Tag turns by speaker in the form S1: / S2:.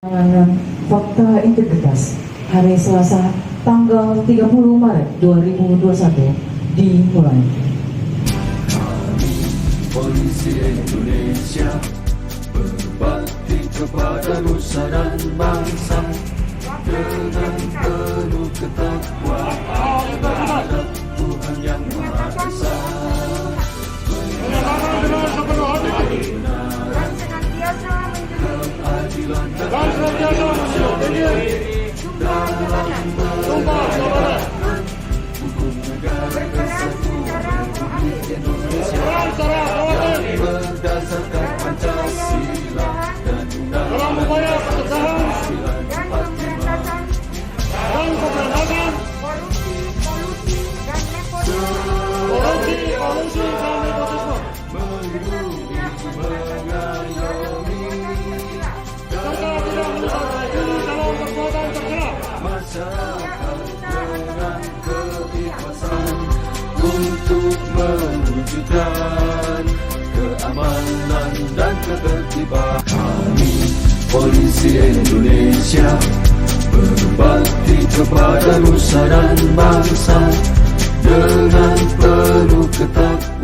S1: Penanganan fakta integritas hari Selasa tanggal 30 Maret 2021 dimulai.
S2: Polisi Indonesia berbakti kepada nusa dan bangsa dengan penuh ketakwaan terhadap Tuhan Yang Maha Esa. Keadilan dan hukum negara Kesatuan Republik Indonesia berdasarkan Pancasila dan Undang-Undang 1945
S3: dan pemberantasan korupsi dan nepotisme,
S2: mengayomi
S3: serta tidak menjadi dalam perbuatan tercela
S2: masyarakat dengan keikhlasan untuk mewujudkan keamanan dan ketertiban. Kami Polisi Indonesia berbakti kepada nusa dan bangsa dengan penuh ketakwaan